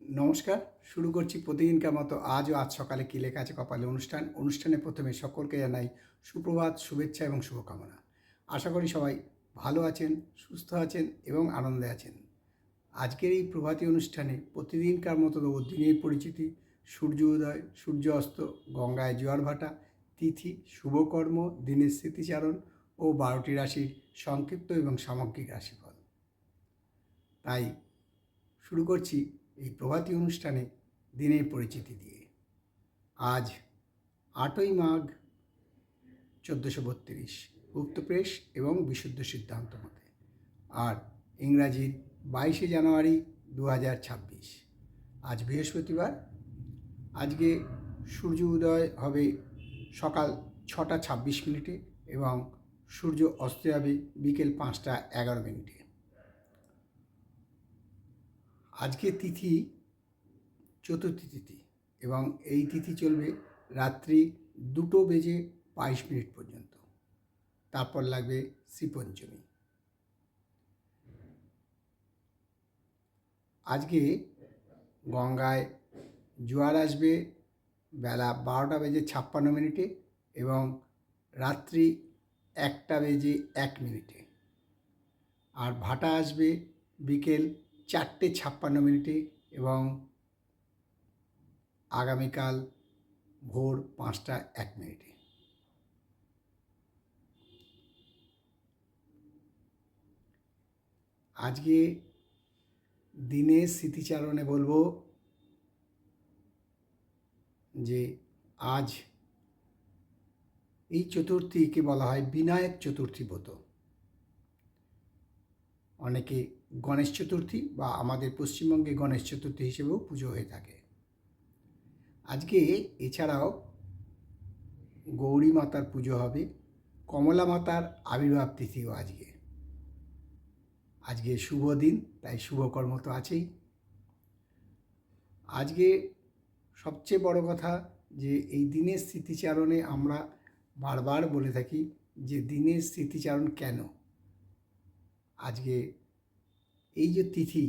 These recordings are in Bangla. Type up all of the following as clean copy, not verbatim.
নমস্কার। শুরু করছি প্রতিদিনকার মতো আজ সকালে কী লেখা আছে কপালে অনুষ্ঠানে প্রথমে সকলকে জানাই সুপ্রভাত, শুভেচ্ছা এবং শুভকামনা। আশা করি সবাই ভালো আছেন, সুস্থ আছেন এবং আনন্দে আছেন। আজকের এই প্রভাতী অনুষ্ঠানে প্রতিদিনকার মতো দেবো দিনের পরিচিতি, সূর্য উদয়, সূর্য অস্ত, গঙ্গায় জোয়ার ভাটা, তিথি, শুভকর্ম, দিনের স্মৃতিচারণ ও 12টি রাশির সংক্ষিপ্ত এবং সামগ্রিক রাশিফল। তাই শুরু করছি এই প্রভাতী অনুষ্ঠানে দিনের পরিচিতি দিয়ে। আজ 8ই মাঘ 1432 গুপ্তপ্রেস এবং বিশুদ্ধ সিদ্ধান্ত মতে, আর ইংরাজির 22শে জানুয়ারি 2026। আজ বৃহস্পতিবার। আজকে সূর্য উদয় হবে সকাল 6টা 26 মিনিটে এবং সূর্য অস্ত যাবে বিকেল 5টা 11 মিনিটে। আজকে তিথি চতুর্থী তিথি এবং এই তিথি চলবে রাত্রি 2:22 পর্যন্ত। তারপর লাগবে শ্রীপঞ্চমী। আজকে গঙ্গায় জোয়ার আসবে বেলা 12:56 এবং রাত্রি 1:01 আর ভাটা আসবে বিকেল 4:56 এবং আগামীকাল ভোর 5টা 1। আজকে দিনের স্মৃতিচারণে বলবো যে আজ এই চতুর্থীকে বলা হয় বিনায়ক চতুর্থী ব্রত। অনেকে গণেশ চতুর্থী বা আমাদের পশ্চিমবঙ্গে গণেশ চতুর্থী হিসেবেও পুজো হয়ে থাকে। আজকে এছাড়াও গৌরী মাতার পুজো হবে, কমলা মাতার আবির্ভাব তিথিও আজকে শুভ দিন, তাই শুভকর্ম তো আছেই। আজকে সবচেয়ে বড় কথা যে এই দিনের স্মৃতিচারণে আমরা বারবার বলে থাকি যে দিনের স্মৃতিচারণ কেন। আজকে এই যে তিথি,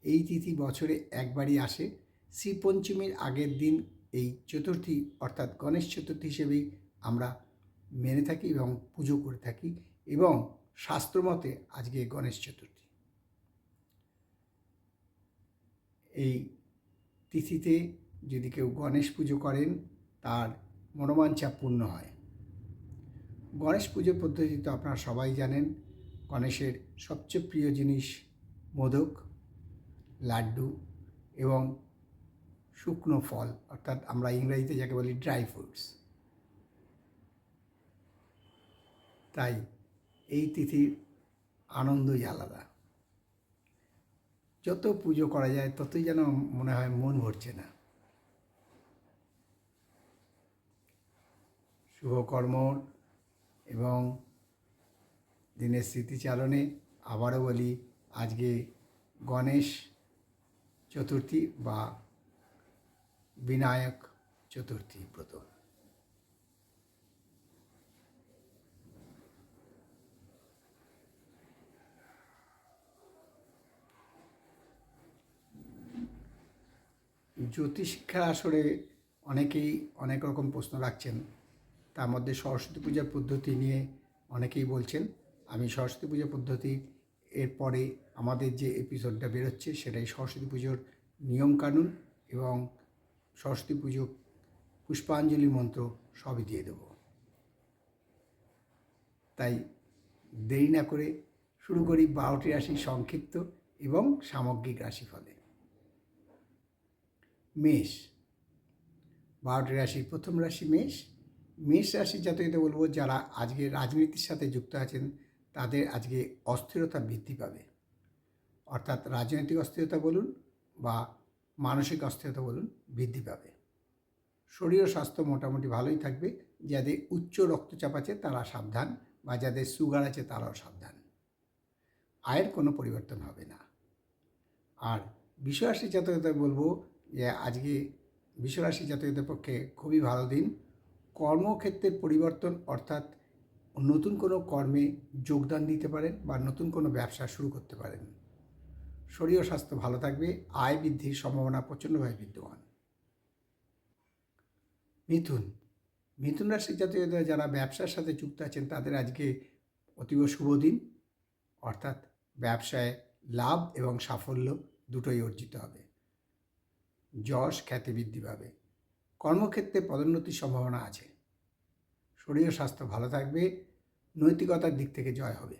এই তিথি বছরে একবারই আসে। শ্রীপঞ্চমীর আগের দিন এই চতুর্থী অর্থাৎ গণেশ চতুর্থী হিসেবেই আমরা মেনে থাকি এবং পুজো করে থাকি, এবং শাস্ত্রমতে আজকে গণেশ চতুর্থী। এই তিথিতে যদি কেউ গণেশ পুজো করেন তার মনোবাঞ্ছা পূর্ণ হয়। গণেশ পুজো পদ্ধতি তো আপনারা সবাই জানেন। গণেশের সবচেয়ে প্রিয় জিনিস মোদক, লাড্ডু এবং শুকনো ফল, অর্থাৎ আমরা ইংরেজিতে যাকে বলি ড্রাই ফ্রুটস। তাই এই তিথির আনন্দই আলাদা। যত পুজো করা যায় ততই যেন মনে হয় মন ভরছে না। শুভকর্ম এবং দিনের স্মৃতিচারণে আবারও বলি আজকে গণেশ চতুর্থী বা বিনায়ক চতুর্থী ব্রত। জ্যোতিষিক্ষার আসরে অনেকেই অনেক রকম প্রশ্ন রাখছেন। তার মধ্যে সরস্বতী পূজার পদ্ধতি নিয়ে অনেকেই বলছেন। আমি সরস্বতী পূজা পদ্ধতি এরপরে আমাদের যে এপিসোডটা বেরোচ্ছে সেটাই সরস্বতী পুজোর নিয়মকানুন এবং সরস্বতী পুজো পুষ্পাঞ্জলি মন্ত্র সবই দিয়ে দেব। তাই দেরি না করে শুরু করি 12টি রাশির সংক্ষিপ্ত এবং সামগ্রিক রাশিফলে। মেষ। 12টি রাশির প্রথম রাশি মেষ। মেষ রাশির জাতকদের বলবো যারা আজকে রাজনীতির সাথে যুক্ত আছেন তাদের আজকে অস্থিরতা বৃদ্ধি পাবে। অর্থাৎ রাজনৈতিক অস্থিরতা বলুন বা মানসিক অস্থিরতা বলুন, বৃদ্ধি পাবে। শরীর ও স্বাস্থ্য মোটামুটি ভালোই থাকবে। যাদের উচ্চ রক্তচাপ আছে তারা সাবধান, বা যাদের সুগার আছে তারাও সাবধান। আয়ের কোনো পরিবর্তন হবে না। আর বৃষরাশি জাতকদের বলবো যে আজকে বৃষরাশি জাতকদের পক্ষে খুবই ভালো দিন। কর্মক্ষেত্রের পরিবর্তন, অর্থাৎ নতুন কোনো কর্মে যোগদান দিতে পারেন বা নতুন কোনো ব্যবসা শুরু করতে পারেন। শরীর ও স্বাস্থ্য ভালো থাকবে, আয় বৃদ্ধির সম্ভাবনা প্রচণ্ডভাবে বিদ্যমান। মিথুন, মিথুন রাশির জাতকরা যারা ব্যবসার সাথে যুক্ত আছেন তাদের আজকে অতীব শুভ দিন, অর্থাৎ ব্যবসায় লাভ এবং সাফল্য দুটোই অর্জিত হবে। যশ খ্যাতি বৃদ্ধি পাবে, কর্মক্ষেত্রে পদোন্নতির সম্ভাবনা আছে। শরীর ও স্বাস্থ্য ভালো থাকবে, নৈতিকতার দিক থেকে জয় হবে।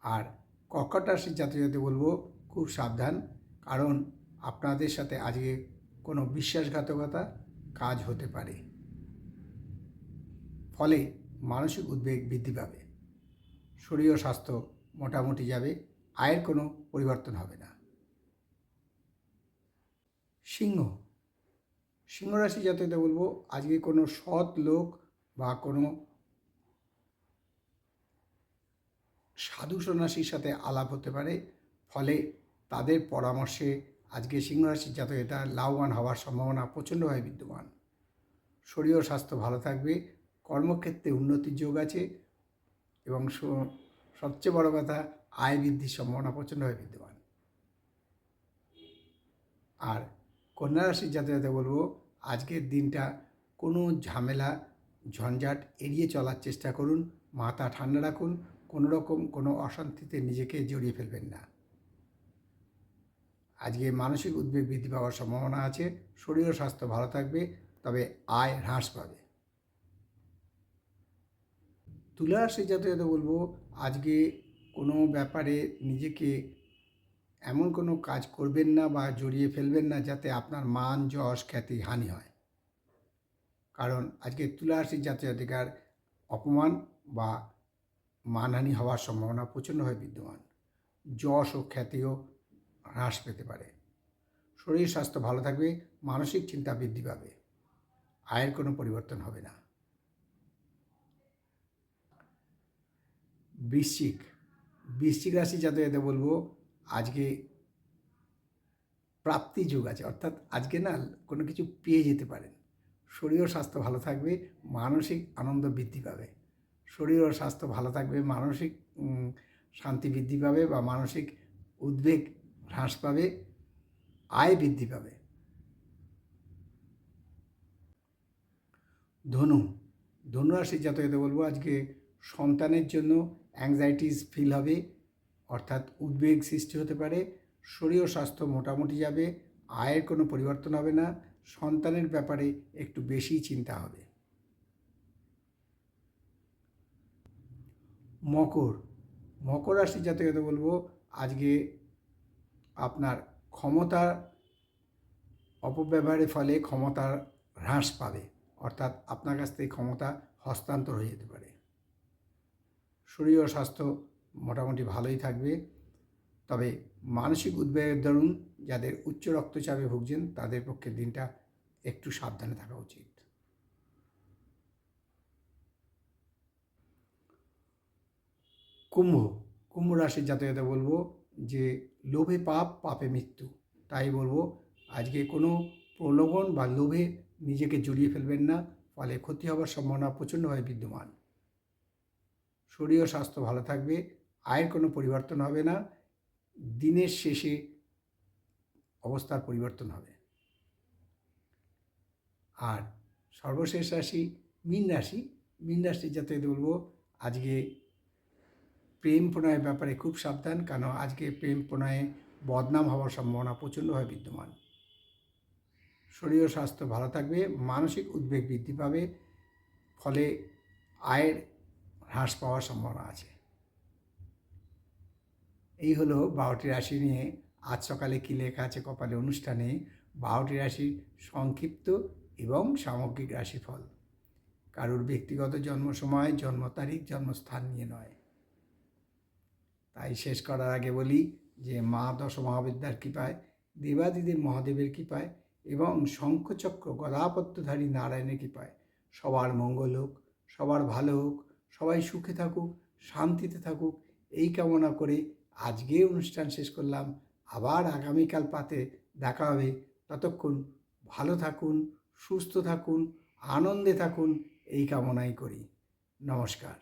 আর কর্কট রাশির জাতকদের বলবো খুব সাবধান, কারণ আপনাদের সাথে আজকে কোনো বিশ্বাসঘাতকতা কাজ হতে পারে, ফলে মানসিক উদ্বেগ বৃদ্ধি পাবে। শরীর ও স্বাস্থ্য মোটামুটি যাবে, আয়ের কোনো পরিবর্তন হবে না। সিংহ, সিংহ রাশি জাতকদের বলবো আজকে কোনো সৎ লোক বা কোনো সাধু সন্ন্যাসীর সাথে আলাপ হতে পারে, ফলে তাদের পরামর্শে আজকে সিংহ রাশির জাতকরা লাভবান হওয়ার সম্ভাবনা প্রচণ্ডভাবে বিদ্যমান। শরীর ও স্বাস্থ্য ভালো থাকবে, কর্মক্ষেত্রে উন্নতির যোগ আছে এবং সবচেয়ে বড় কথা আয় বৃদ্ধির সম্ভাবনা প্রচণ্ডভাবে বিদ্যমান। আর কন্যা রাশির জাতকদের বলবো আজকের দিনটা কোনো ঝামেলা ঝঞ্ঝাট এড়িয়ে চলার চেষ্টা করুন, মাথা ঠান্ডা রাখুন, কোনো রকম কোনো অশান্তিতে নিজেকে জড়িয়ে ফেলবেন না। আজকে মানসিক উদ্বেগ বৃদ্ধি পাওয়ার সম্ভাবনা আছে। শরীর ও স্বাস্থ্য ভালো থাকবে, তবে আয় হ্রাস পাবে। তুলা রাশির জাতকদের বলবো আজকে কোনো ব্যাপারে নিজেকে এমন কোনো কাজ করবেন না বা জড়িয়ে ফেলবেন না যাতে আপনার মান যশ খ্যাতি হানি হয়, কারণ আজকে তুলা রাশির জাতকদের অপমান বা মানহানি হওয়ার সম্ভাবনা প্রচণ্ডভাবে বিদ্যমান। যশ ও খ্যাতিও হ্রাস পেতে পারে। শরীর স্বাস্থ্য ভালো থাকবে, মানসিক চিন্তা বৃদ্ধি পাবে, আয়ের কোনো পরিবর্তন হবে না। বৃশ্চিক, বৃশ্চিক রাশি জাতকদের বলবো আজকে প্রাপ্তি যোগ আছে, অর্থাৎ আজকে না কোনো কিছু পেয়ে যেতে পারেন। শরীর ও স্বাস্থ্য ভালো থাকবে, মানসিক আনন্দ বৃদ্ধি পাবে। শরীর ও স্বাস্থ্য ভালো থাকবে, মানসিক শান্তি বৃদ্ধি পাবে বা মানসিক উদ্বেগ হ্রাস পাবে, আয় বৃদ্ধি পাবে। ধনু, ধনু রাশির জাতকদের বলবো আজকে সন্তানের জন্য অ্যাংজাইটিস ফিল হবে, অর্থাৎ উদ্বেগ সৃষ্টি হতে পারে। শরীর ও স্বাস্থ্য মোটামুটি যাবে, আয়ের কোনো পরিবর্তন হবে না, সন্তানের ব্যাপারে একটু বেশি চিন্তা হবে। মকর, মকর রাশির জাতকদের বলবো আজকে আপনার ক্ষমতার অপব্যবহারের ফলে ক্ষমতার হ্রাস পাবে, অর্থাৎ আপনার কাছ থেকে ক্ষমতা হস্তান্তর হয়ে যেতে পারে। শরীর ও স্বাস্থ্য মোটামুটি ভালোই থাকবে, তবে মানসিক উদ্বেগের দরুন যাদের উচ্চ রক্তচাপে ভুগছেন তাদের পক্ষে দিনটা একটু সাবধানে থাকা উচিত। কুম্ভ, কুম্ভ রাশির জাতকদের বলবো যে লোভে পাপ, পাপে মৃত্যু। তাই বলবো আজকে কোনো প্রলোভন বা লোভে নিজেকে জড়িয়ে ফেলবেন না, ফলে ক্ষতি হওয়ার সম্ভাবনা প্রচণ্ডভাবে বিদ্যমান। শরীর ও স্বাস্থ্য ভালো থাকবে, আয়ের কোনো পরিবর্তন হবে না, দিনের শেষে অবস্থার পরিবর্তন হবে। আর সর্বশেষ রাশি মীন রাশি, মীন রাশির জাতকদের বলবো আজকে প্রেম প্রণয়ের ব্যাপারে খুব সাবধান, কারণ আজকে প্রেম প্রণয়ে বদনাম হওয়ার সম্ভাবনা প্রচণ্ডভাবে বিদ্যমান। শরীর ও স্বাস্থ্য ভালো থাকবে, মানসিক উদ্বেগ বৃদ্ধি পাবে, ফলে আয়ের হ্রাস পাওয়ার সম্ভাবনা আছে। এই হলো 12টি রাশি নিয়ে আজ সকালে কী লেখা আছে কপালে অনুষ্ঠানে 12টি রাশির সংক্ষিপ্ত এবং সামগ্রিক রাশিফল। কারোর ব্যক্তিগত জন্ম সময়, জন্ম তারিখ, জন্মস্থান নিয়ে নয়। তাই শেষ করার আগে বলি যে মা দশ মহাবিদ্যার কৃপায়, দেবাদিদেব মহাদেবের কৃপায় এবং শঙ্খচক্র গদাপদ্মধারী নারায়ণের কৃপায় সবার মঙ্গল হোক, সবার ভালো হোক, সবাই সুখে থাকুক, শান্তিতে থাকুক, এই কামনা করে আজকে অনুষ্ঠান শেষ করলাম। আবার আগামীকাল পাতে দেখা হবে। ততক্ষণ ভালো থাকুন, সুস্থ থাকুন, আনন্দে থাকুন, এই কামনাই করি। নমস্কার।